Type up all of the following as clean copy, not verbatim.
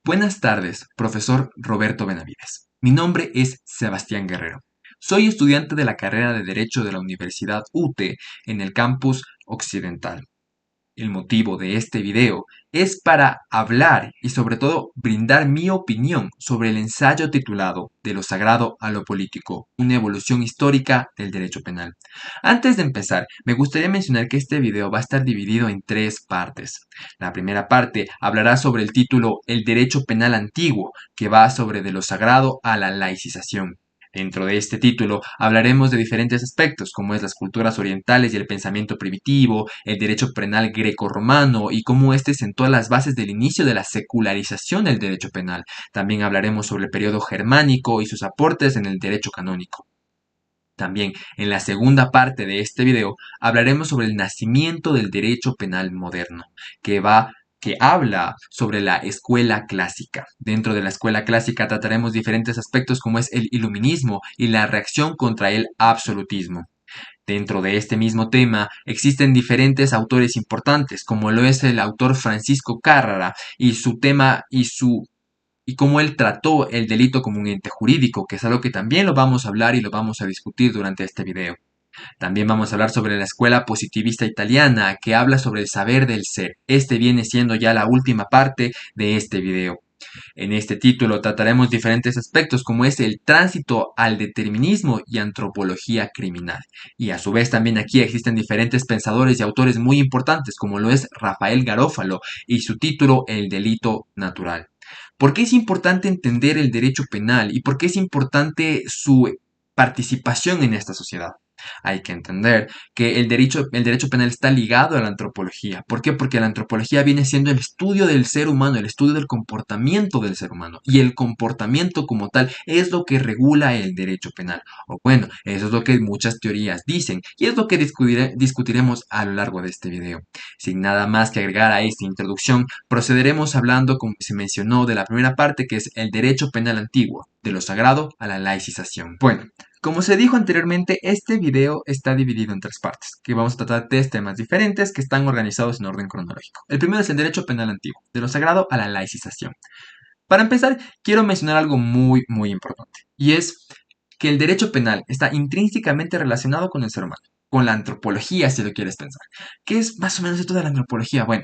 Buenas tardes, profesor Roberto Benavides. Mi nombre es Sebastián Guerrero. Soy estudiante de la carrera de Derecho de la Universidad UTE en el campus occidental. El motivo de este video es para hablar y sobre todo brindar mi opinión sobre el ensayo titulado De lo sagrado a lo político, una evolución histórica del derecho penal. Antes de empezar, me gustaría mencionar que este video va a estar dividido en tres partes. La primera parte hablará sobre el título El derecho penal antiguo, que va sobre de lo sagrado a la laicización. Dentro de este título hablaremos de diferentes aspectos, como es las culturas orientales y el pensamiento primitivo, el derecho penal grecorromano y cómo éste sentó las bases del inicio de la secularización del derecho penal. También hablaremos sobre el periodo germánico y sus aportes en el derecho canónico. También, en la segunda parte de este video, hablaremos sobre el nacimiento del derecho penal moderno, que habla sobre la escuela clásica. Dentro de la escuela clásica trataremos diferentes aspectos como es el iluminismo y la reacción contra el absolutismo. Dentro de este mismo tema existen diferentes autores importantes, como lo es el autor Francisco Cárrara y su tema y cómo él trató el delito como un ente jurídico, que es algo que también lo vamos a hablar y lo vamos a discutir durante este video. También vamos a hablar sobre la escuela positivista italiana, que habla sobre el saber del ser. Este viene siendo ya la última parte de este video. En este título trataremos diferentes aspectos como es el tránsito al determinismo y antropología criminal. Y a su vez también aquí existen diferentes pensadores y autores muy importantes como lo es Rafael Garófalo y su título El delito natural. ¿Por qué es importante entender el derecho penal y por qué es importante su participación en esta sociedad? Hay que entender que el derecho penal está ligado a la antropología. ¿Por qué? Porque la antropología viene siendo el estudio del ser humano, el estudio del comportamiento del ser humano. Y el comportamiento como tal es lo que regula el derecho penal. O bueno, eso es lo que muchas teorías dicen. Y es lo que discutiremos a lo largo de este video. Sin nada más que agregar a esta introducción, procederemos hablando, como se mencionó, de la primera parte, que es el derecho penal antiguo, de lo sagrado a la laicización. Bueno, como se dijo anteriormente, este video está dividido en tres partes, que vamos a tratar tres temas diferentes que están organizados en orden cronológico. El primero es el derecho penal antiguo, de lo sagrado a la laicización. Para empezar, quiero mencionar algo muy importante, y es que el derecho penal está intrínsecamente relacionado con el ser humano, con la antropología, si lo quieres pensar. ¿Qué es más o menos esto de la antropología? Bueno,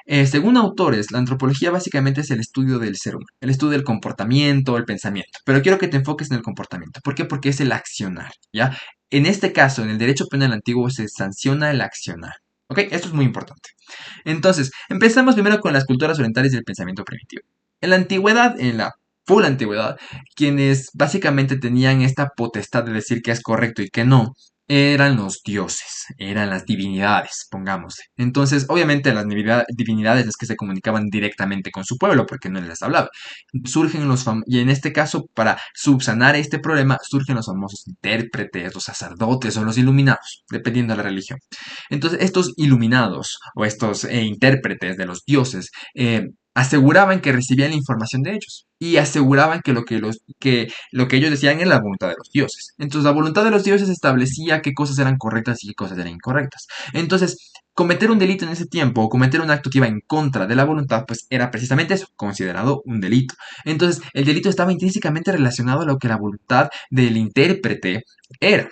según autores, la antropología básicamente es el estudio del ser humano, el estudio del comportamiento, el pensamiento. Pero quiero que te enfoques en el comportamiento. ¿Por qué? Porque es el accionar, ¿ya? En este caso, en el derecho penal antiguo se sanciona el accionar. ¿Ok? Esto es muy importante. Entonces, empezamos primero con las culturas orientales y el pensamiento primitivo. En la antigüedad, en la full antigüedad, quienes básicamente tenían esta potestad de decir qué es correcto y qué no, eran los dioses, eran las divinidades, pongamos. Entonces, obviamente las divinidades las que se comunicaban directamente con su pueblo, porque no les hablaba. Y en este caso, para subsanar este problema, surgen los famosos intérpretes, los sacerdotes o los iluminados, dependiendo de la religión. Entonces, estos iluminados o estos intérpretes de los dioses aseguraban que recibían la información de ellos y aseguraban que lo que ellos decían era la voluntad de los dioses. Entonces, la voluntad de los dioses establecía qué cosas eran correctas y qué cosas eran incorrectas. Entonces, cometer un delito en ese tiempo o cometer un acto que iba en contra de la voluntad, pues era precisamente eso, considerado un delito. Entonces, el delito estaba intrínsecamente relacionado a lo que la voluntad del intérprete era.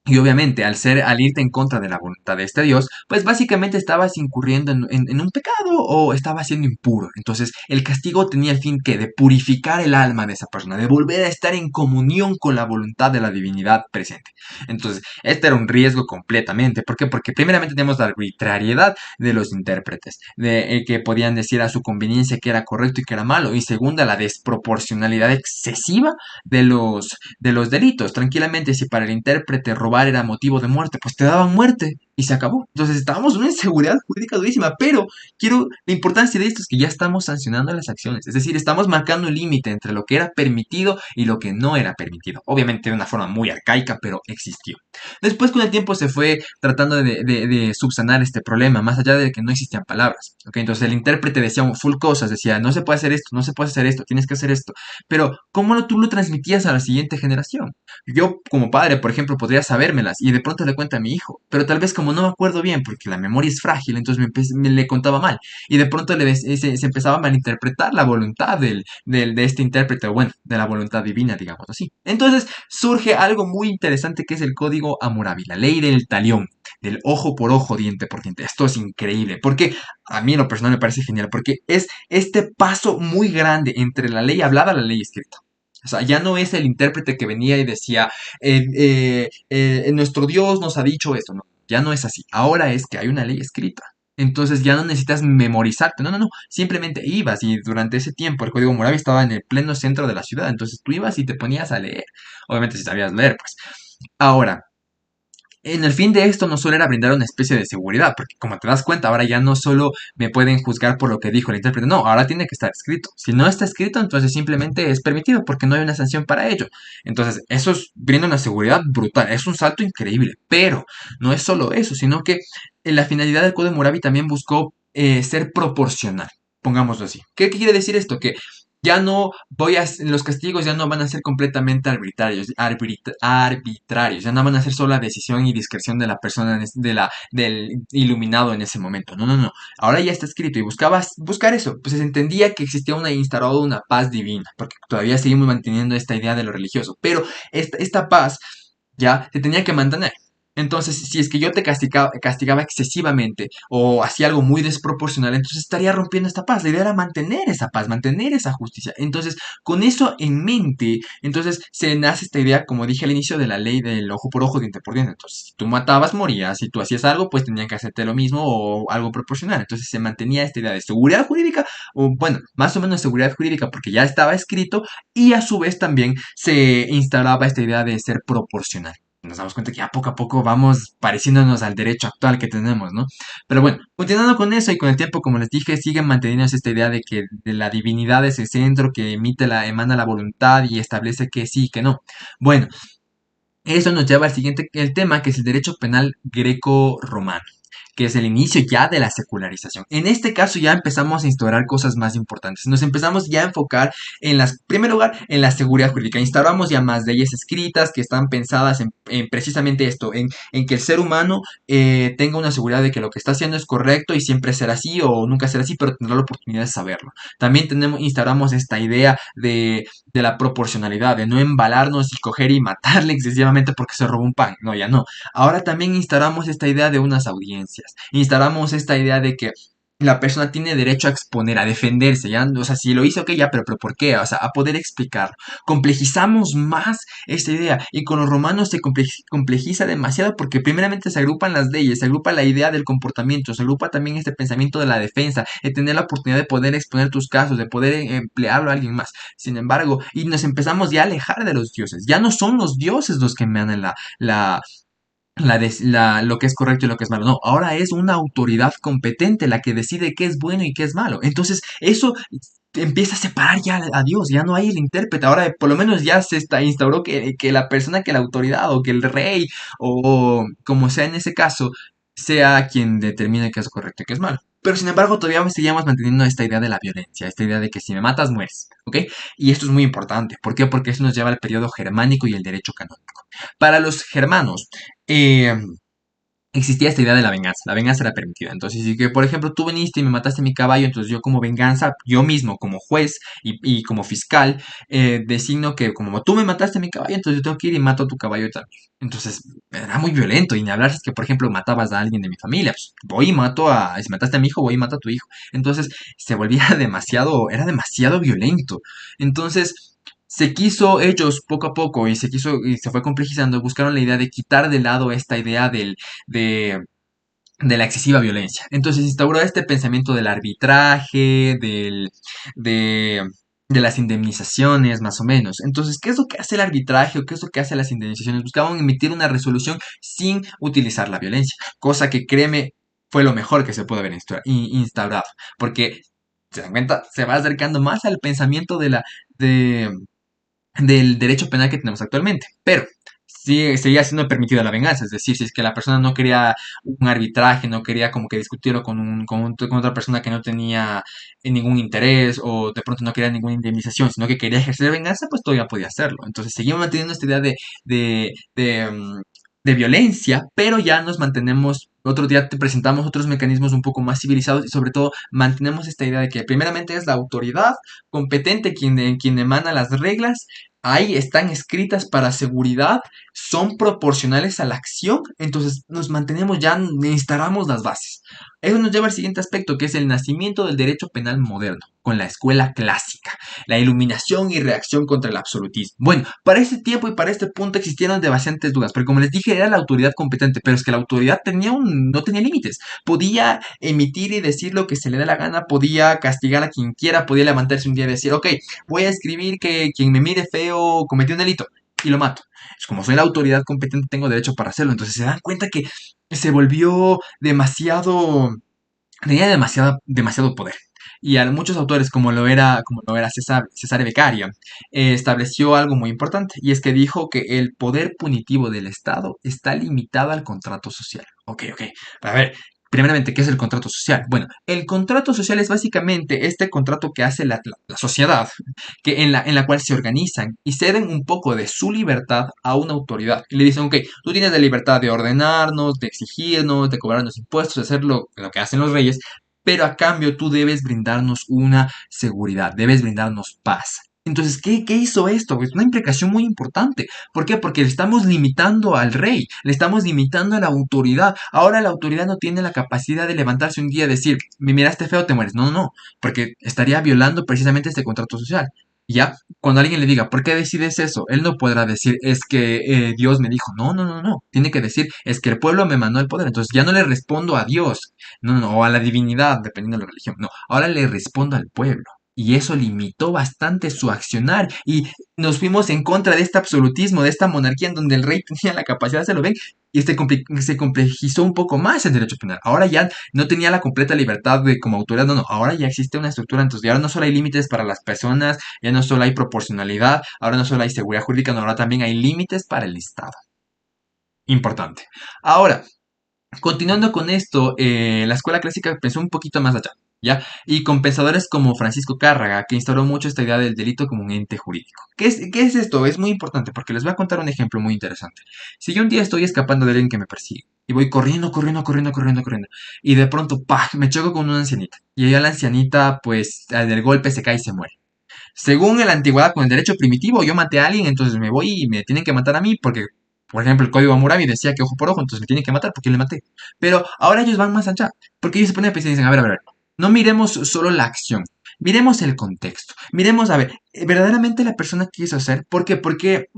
Y obviamente, al irte en contra de la voluntad de este Dios, pues básicamente estabas incurriendo en un pecado o estabas siendo impuro. Entonces, el castigo tenía el fin que de purificar el alma de esa persona, de volver a estar en comunión con la voluntad de la divinidad presente. Entonces, este era un riesgo completamente. ¿Por qué? Porque primeramente tenemos la arbitrariedad de los intérpretes, de que podían decir a su conveniencia que era correcto y que era malo. Y segunda, la desproporcionalidad excesiva de los delitos. Tranquilamente, si para el intérprete robar era motivo de muerte, pues te daban muerte y se acabó. Entonces estábamos en una inseguridad jurídica durísima, pero la importancia de esto es que ya estamos sancionando las acciones, es decir, estamos marcando un límite entre lo que era permitido y lo que no era permitido. Obviamente de una forma muy arcaica, pero existió. Después con el tiempo se fue tratando de subsanar este problema, más allá de que no existían palabras. ¿Ok? Entonces el intérprete decía full cosas, decía, no se puede hacer esto, no se puede hacer esto, tienes que hacer esto. Pero, ¿cómo tú lo transmitías a la siguiente generación? Yo, como padre, por ejemplo, podría sabérmelas y de pronto le cuento a mi hijo, pero tal vez como no me acuerdo bien, porque la memoria es frágil, entonces me le contaba mal. Y de pronto se empezaba a malinterpretar la voluntad de este intérprete, o bueno, de la voluntad divina, digamos así. Entonces surge algo muy interesante que es el código Hammurabi, la ley del talión, del ojo por ojo, diente por diente. Esto es increíble, porque a mí en lo personal me parece genial, porque es este paso muy grande entre la ley hablada y la ley escrita. O sea, ya no es el intérprete que venía y decía, nuestro Dios nos ha dicho esto, no, ya no es así. Ahora es que hay una ley escrita. Entonces ya no necesitas memorizarte, no, no, no, simplemente ibas y durante ese tiempo el código Hammurabi estaba en el pleno centro de la ciudad, entonces tú ibas y te ponías a leer, obviamente si sabías leer, pues. Ahora, en el fin de esto no solo era brindar una especie de seguridad, porque como te das cuenta, ahora ya no solo me pueden juzgar por lo que dijo el intérprete, no, ahora tiene que estar escrito. Si no está escrito, entonces simplemente es permitido porque no hay una sanción para ello. Entonces, brinda una seguridad brutal, es un salto increíble, pero no es solo eso, sino que la finalidad del Código Hammurabi también buscó ser proporcional, pongámoslo así. ¿Qué quiere decir esto? Que ya no los castigos ya no van a ser completamente arbitrarios, ya no van a ser solo la decisión y discreción de la persona, del iluminado en ese momento. No, no, no. Ahora ya está escrito y buscar eso. Pues se entendía que existía instaurado una paz divina, porque todavía seguimos manteniendo esta idea de lo religioso, pero esta paz ya se tenía que mantener. Entonces, si es que yo te castigaba excesivamente o hacía algo muy desproporcional, entonces estaría rompiendo esta paz. La idea era mantener esa paz, mantener esa justicia. Entonces, con eso en mente, entonces se nace esta idea, como dije al inicio, de la ley del ojo por ojo, diente por diente. Entonces, si tú matabas, morías. Si tú hacías algo, pues tenían que hacerte lo mismo o algo proporcional. Entonces, se mantenía esta idea de seguridad jurídica, o bueno, más o menos seguridad jurídica porque ya estaba escrito y a su vez también se instalaba esta idea de ser proporcional. Nos damos cuenta que ya poco a poco vamos pareciéndonos al derecho actual que tenemos, ¿no? Pero bueno, continuando con eso y con el tiempo, como les dije, siguen manteniéndose esta idea de que de la divinidad es el centro que emana la voluntad y establece que sí y que no. Bueno, eso nos lleva al siguiente el tema, que es el derecho penal greco-romano, que es el inicio ya de la secularización. En este caso ya empezamos a instaurar cosas más importantes. Nos empezamos ya a enfocar en primer lugar, en la seguridad jurídica. Instauramos ya más leyes escritas que están pensadas en precisamente esto, en que el ser humano tenga una seguridad de que lo que está haciendo es correcto y siempre será así o nunca será así, pero tendrá la oportunidad de saberlo. También instauramos esta idea de la proporcionalidad, de no embalarnos y coger y matarle excesivamente porque se robó un pan. No, ya no. Ahora también instalamos esta idea de unas audiencias. Instalamos esta idea de que la persona tiene derecho a exponer, a defenderse, ¿ya? O sea, si lo hizo, ok, ya, pero ¿por qué? O sea, a poder explicar. Complejizamos más esta idea y con los romanos se complejiza demasiado porque primeramente se agrupan las leyes, se agrupa la idea del comportamiento, se agrupa también este pensamiento de la defensa, de tener la oportunidad de poder exponer tus casos, de poder emplearlo a alguien más. Sin embargo, y nos empezamos ya a alejar de los dioses. Ya no son los dioses los que emanan la, lo que es correcto y lo que es malo. No, ahora es una autoridad competente la que decide qué es bueno y qué es malo. Entonces, eso empieza a separar ya a Dios, ya no hay el intérprete. Ahora, por lo menos ya instauró que la persona, que la autoridad o que el rey o como sea en ese caso, sea quien determine qué es correcto y qué es malo. Pero sin embargo, todavía seguíamos manteniendo esta idea de la violencia, esta idea de que si me matas, mueres, ¿ok? Y esto es muy importante. ¿Por qué? Porque eso nos lleva al periodo germánico y el derecho canónico. Para los germanos, eh, existía esta idea de la venganza era permitida. Entonces, si que, por ejemplo, tú viniste y me mataste mi caballo, entonces yo como venganza, yo mismo como juez y como fiscal, designo que como tú me mataste mi caballo, entonces yo tengo que ir y mato a tu caballo también. Entonces, era muy violento y ni hablar si es que, por ejemplo, matabas a alguien de mi familia, pues voy y si mataste a mi hijo, voy y mato a tu hijo. Entonces, se volvía era demasiado violento. Entonces, se quiso ellos poco a poco y se fue complejizando, buscaron la idea de quitar de lado esta idea de, de la excesiva violencia. Entonces instauró este pensamiento del arbitraje, de, de las indemnizaciones, más o menos. Entonces, ¿qué es lo que hace el arbitraje o qué es lo que hace las indemnizaciones? Buscaban emitir una resolución sin utilizar la violencia, cosa que créeme fue lo mejor que se pudo haber instaurado, porque se dan cuenta, se va acercando más al pensamiento de, del derecho penal que tenemos actualmente. Pero sí, seguía siendo permitida la venganza, es decir, si es que la persona no quería un arbitraje, no quería como que discutirlo con otra persona que no tenía ningún interés o de pronto no quería ninguna indemnización, sino que quería ejercer venganza, pues todavía podía hacerlo. Entonces seguimos manteniendo esta idea de de violencia, pero ya nos mantenemos, otro día te presentamos otros mecanismos un poco más civilizados y sobre todo mantenemos esta idea de que primeramente es la autoridad competente quien emana las reglas, ahí están escritas para seguridad, son proporcionales a la acción, entonces nos mantenemos, ya instalamos las bases. Eso nos lleva al siguiente aspecto, que es el nacimiento del derecho penal moderno, con la escuela clásica, la iluminación y reacción contra el absolutismo. Bueno, para ese tiempo y para este punto existieron bastantes dudas, pero como les dije, era la autoridad competente, pero es que la autoridad no tenía límites. Podía emitir y decir lo que se le dé la gana, podía castigar a quien quiera, podía levantarse un día y decir, ok, voy a escribir que quien me mire feo cometió un delito y lo mato. Es como soy la autoridad competente, tengo derecho para hacerlo. Entonces se dan cuenta que se volvió demasiado, tenía demasiado poder. Y a muchos autores, como lo era Cesare Beccaria, estableció algo muy importante, y es que dijo que el poder punitivo del Estado está limitado al contrato social. Ok, ok. A ver, primeramente, ¿qué es el contrato social? Bueno, el contrato social es básicamente este contrato que hace la sociedad, en la cual se organizan y ceden un poco de su libertad a una autoridad. Y le dicen, ok, tú tienes la libertad de ordenarnos, de exigirnos, de cobrarnos impuestos, de hacer lo que hacen los reyes, pero a cambio tú debes brindarnos una seguridad, debes brindarnos paz. Entonces, ¿qué hizo esto? Es una implicación muy importante. ¿Por qué? Porque le estamos limitando al rey, le estamos limitando a la autoridad. Ahora la autoridad no tiene la capacidad de levantarse un día y decir, me miraste feo, te mueres. No, no, no, porque estaría violando precisamente este contrato social. Ya, cuando alguien le diga, ¿por qué decides eso? Él no podrá decir, es que Dios me dijo. No, no, no, no. Tiene que decir, es que el pueblo me mandó el poder. Entonces ya no le respondo a Dios, no, no, o a la divinidad, dependiendo de la religión. No, ahora le respondo al pueblo. Y eso limitó bastante su accionar. Y nos fuimos en contra de este absolutismo, de esta monarquía en donde el rey tenía la capacidad de hacerlo bien. Y se complejizó un poco más el derecho penal. Ahora ya no tenía la completa libertad de como autoridad. No, no, ahora ya existe una estructura. Entonces, ahora no solo hay límites para las personas, ya no solo hay proporcionalidad, ahora no solo hay seguridad jurídica, no, ahora también hay límites para el Estado. Importante. Ahora, continuando con esto, la escuela clásica pensó un poquito más allá, ¿ya? Y con pensadores como Francisco Cárraga, que instauró mucho esta idea del delito como un ente jurídico. ¿Qué es esto? Es muy importante porque les voy a contar un ejemplo muy interesante. Si yo un día estoy escapando de alguien que me persigue y voy corriendo, corriendo, corriendo, corriendo, corriendo, y de pronto, ¡pah!, me choco con una ancianita. Y ella, la ancianita, pues, del golpe se cae y se muere. Según la antigüedad, con el derecho primitivo, yo maté a alguien, entonces me voy y me tienen que matar a mí porque, por ejemplo, el código Hammurabi decía que ojo por ojo, entonces me tienen que matar porque yo le maté. Pero ahora ellos van más allá, porque ellos se ponen a pensar y dicen, a ver, no miremos solo la acción, miremos el contexto, miremos, a ver, verdaderamente la persona quiso hacer, ¿por qué? ¿Por qué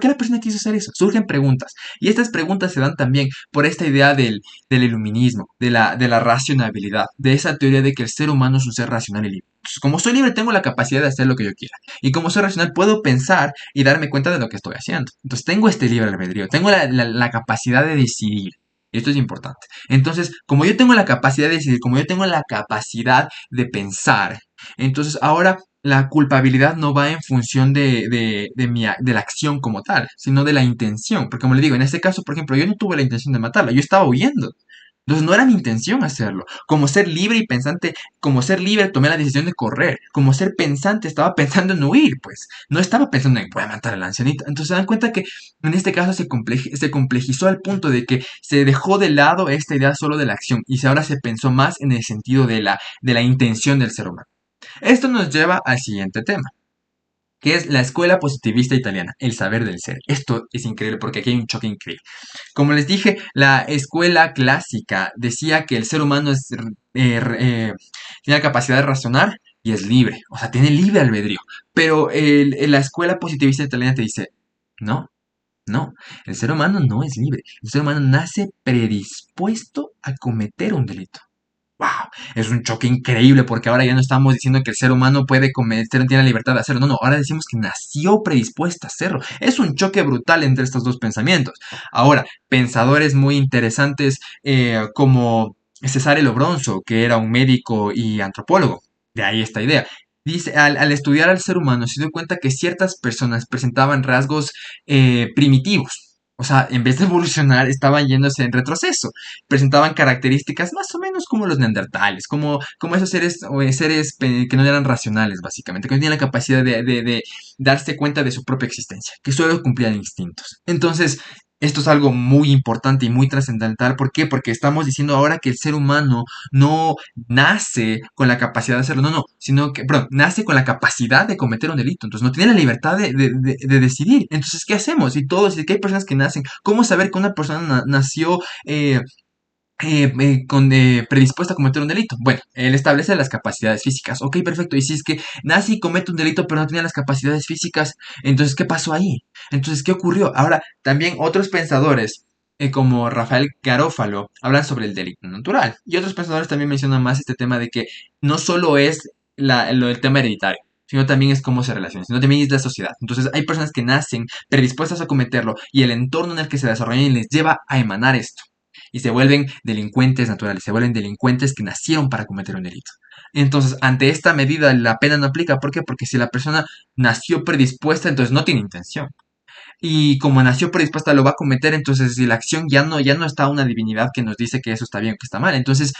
la persona quiso hacer eso? Surgen preguntas, y estas preguntas se dan también por esta idea del iluminismo, de la racionalidad, de esa teoría de que el ser humano es un ser racional y libre. Entonces, como soy libre, tengo la capacidad de hacer lo que yo quiera. Y como soy racional, puedo pensar y darme cuenta de lo que estoy haciendo. Entonces, tengo este libre albedrío, tengo la capacidad de decidir. Y esto es importante. Entonces, como yo tengo la capacidad de decidir, como yo tengo la capacidad de pensar, entonces ahora la culpabilidad no va en función de la acción como tal, sino de la intención. Porque como le digo, en este caso, por ejemplo, yo no tuve la intención de matarla, yo estaba huyendo. Entonces no era mi intención hacerlo. Como ser libre y pensante, como ser libre tomé la decisión de correr. Como ser pensante estaba pensando en huir, pues. No estaba pensando en voy a matar a la ancianita. Entonces se dan cuenta que en este caso se complejizó al punto de que se dejó de lado esta idea solo de la acción y ahora se pensó más en el sentido de la intención del ser humano. Esto nos lleva al siguiente tema, que es la escuela positivista italiana, el saber del ser. Esto es increíble porque aquí hay un choque increíble. Como les dije, la escuela clásica decía que el ser humano tiene la capacidad de razonar y es libre, o sea, tiene libre albedrío. Pero la escuela positivista italiana te dice, no, no, el ser humano no es libre. El ser humano nace predispuesto a cometer un delito. ¡Wow! Es un choque increíble porque ahora ya no estamos diciendo que el ser humano puede cometer, tiene la libertad de hacerlo. No, no, ahora decimos que nació predispuesto a hacerlo. Es un choque brutal entre estos dos pensamientos. Ahora, pensadores muy interesantes como Cesare Lombroso, que era un médico y antropólogo, de ahí esta idea. Dice, al estudiar al ser humano se dio cuenta que ciertas personas presentaban rasgos primitivos. O sea, en vez de evolucionar, estaban yéndose en retroceso, presentaban características más o menos como los neandertales, como esos seres que no eran racionales, básicamente, que no tenían la capacidad de darse cuenta de su propia existencia, que solo cumplían instintos. Entonces, Esto es algo muy importante y muy trascendental. ¿Por qué? Porque estamos diciendo ahora que el ser humano no nace con la capacidad de hacerlo, no, no, sino que, perdón, nace con la capacidad de cometer un delito. Entonces no tiene la libertad de decidir. Entonces, ¿qué hacemos? Y todos, y que hay personas que nacen. ¿Cómo saber que una persona nació predispuesta a cometer un delito? Bueno, él establece las capacidades físicas. Ok, perfecto. Y si es que nace y comete un delito, pero no tenía las capacidades físicas, entonces, ¿qué pasó ahí? Entonces, ¿qué ocurrió? Ahora, también otros pensadores, como Rafael Garófalo, hablan sobre el delito natural. Y otros pensadores también mencionan más este tema de que no solo es el tema hereditario, sino también es cómo se relaciona, sino también es la sociedad. Entonces, hay personas que nacen predispuestas a cometerlo y el entorno en el que se desarrollan les lleva a emanar esto y se vuelven delincuentes naturales, se vuelven delincuentes que nacieron para cometer un delito. Entonces, ante esta medida, la pena no aplica. ¿Por qué? Porque si la persona nació predispuesta, entonces no tiene intención. Y como nació predispuesta, lo va a cometer. Entonces, si la acción ya no está una divinidad que nos dice que eso está bien o que está mal. Entonces,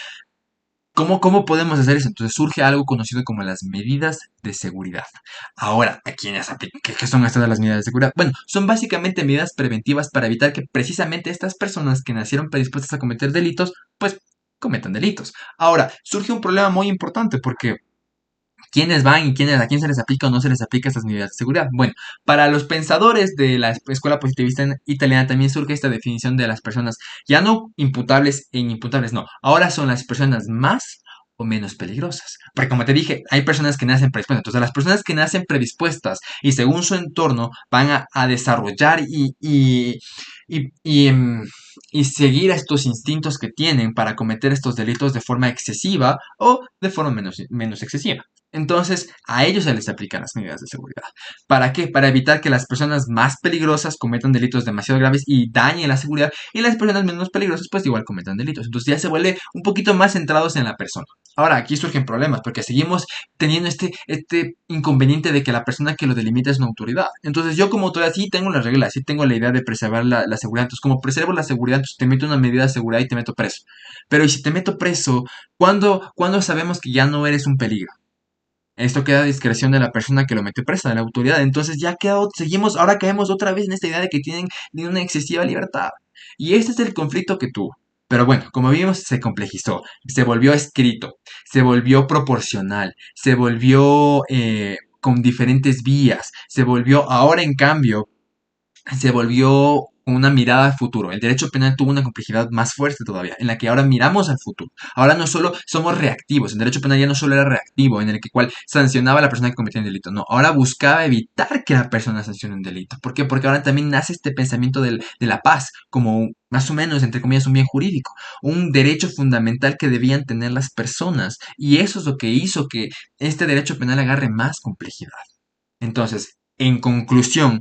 ¿cómo podemos hacer eso? Entonces surge algo conocido como las medidas de seguridad. Ahora, ¿a quiénes aplican? ¿Qué son estas de las medidas de seguridad? Bueno, son básicamente medidas preventivas para evitar que precisamente estas personas que nacieron predispuestas a cometer delitos, pues cometan delitos. Ahora, surge un problema muy importante porque ¿quiénes van y a quién se les aplica o no se les aplica estas medidas de seguridad? Bueno, para los pensadores de la escuela positivista italiana también surge esta definición de las personas ya no imputables e inimputables, no, ahora son las personas más o menos peligrosas. Porque como te dije, hay personas que nacen predispuestas. Entonces, las personas que nacen predispuestas y según su entorno van a desarrollar y, y, em, y seguir estos instintos que tienen para cometer estos delitos de forma excesiva o de forma menos excesiva. Entonces, a ellos se les aplican las medidas de seguridad. ¿Para qué? Para evitar que las personas más peligrosas cometan delitos demasiado graves y dañen la seguridad, y las personas menos peligrosas pues igual cometan delitos. Entonces ya se vuelve un poquito más centrados en la persona. Ahora, aquí surgen problemas porque seguimos teniendo este inconveniente de que la persona que lo delimita es una autoridad. Entonces yo como autoridad sí tengo las reglas, sí tengo la idea de preservar la seguridad. Entonces como preservo la seguridad, entonces te meto una medida de seguridad y te meto preso. Pero ¿y si te meto preso, cuándo sabemos que ya no eres un peligro? Esto queda a discreción de la persona que lo metió presa, de la autoridad. Entonces ya seguimos, ahora caemos otra vez en esta idea de que tienen una excesiva libertad. Y este es el conflicto que tuvo. Pero bueno, como vimos, se complejizó, se volvió escrito, se volvió proporcional, se volvió con diferentes vías, se volvió, ahora en cambio, se volvió una mirada al futuro. El derecho penal tuvo una complejidad más fuerte todavía, en la que ahora miramos al futuro. Ahora no solo somos reactivos, el derecho penal ya no solo era reactivo, en el que cual sancionaba a la persona que cometía un delito, no, ahora buscaba evitar que la persona sancione un delito. ¿Por qué? Porque ahora también nace este pensamiento de la paz, como más o menos, entre comillas, un bien jurídico, un derecho fundamental que debían tener las personas, y eso es lo que hizo que este derecho penal agarre más complejidad. Entonces, en conclusión,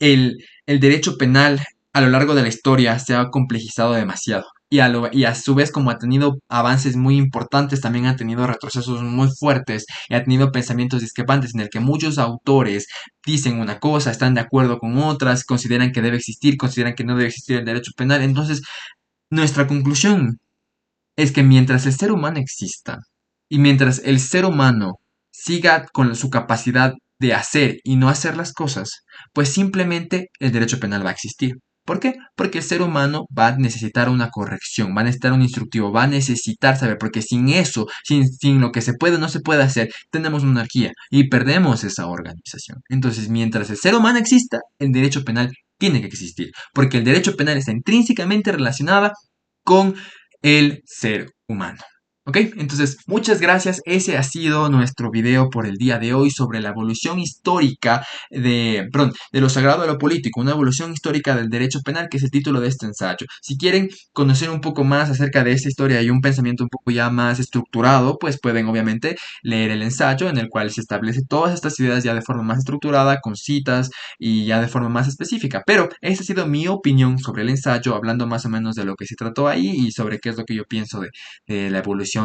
el derecho penal a lo largo de la historia se ha complejizado demasiado. Y a su vez, como ha tenido avances muy importantes, también ha tenido retrocesos muy fuertes y ha tenido pensamientos discrepantes en el que muchos autores dicen una cosa, están de acuerdo con otras, consideran que debe existir, consideran que no debe existir el derecho penal. Entonces, nuestra conclusión es que mientras el ser humano exista y mientras el ser humano siga con su capacidad de hacer y no hacer las cosas, pues simplemente el derecho penal va a existir. ¿Por qué? Porque el ser humano va a necesitar una corrección, va a necesitar un instructivo, va a necesitar saber, porque sin eso, sin lo que se puede o no se puede hacer, tenemos monarquía y perdemos esa organización. Entonces, mientras el ser humano exista, el derecho penal tiene que existir, porque el derecho penal está intrínsecamente relacionado con el ser humano. ¿Ok? Entonces, muchas gracias. Ese ha sido nuestro video por el día de hoy sobre la evolución histórica de lo sagrado a lo político, una evolución histórica del derecho penal, que es el título de este ensayo. Si quieren conocer un poco más acerca de esta historia y un pensamiento un poco ya más estructurado, pues pueden obviamente leer el ensayo en el cual se establece todas estas ideas ya de forma más estructurada, con citas y ya de forma más específica. Pero esta ha sido mi opinión sobre el ensayo, hablando más o menos de lo que se trató ahí y sobre qué es lo que yo pienso de la evolución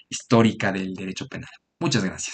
histórica del derecho penal. Muchas gracias.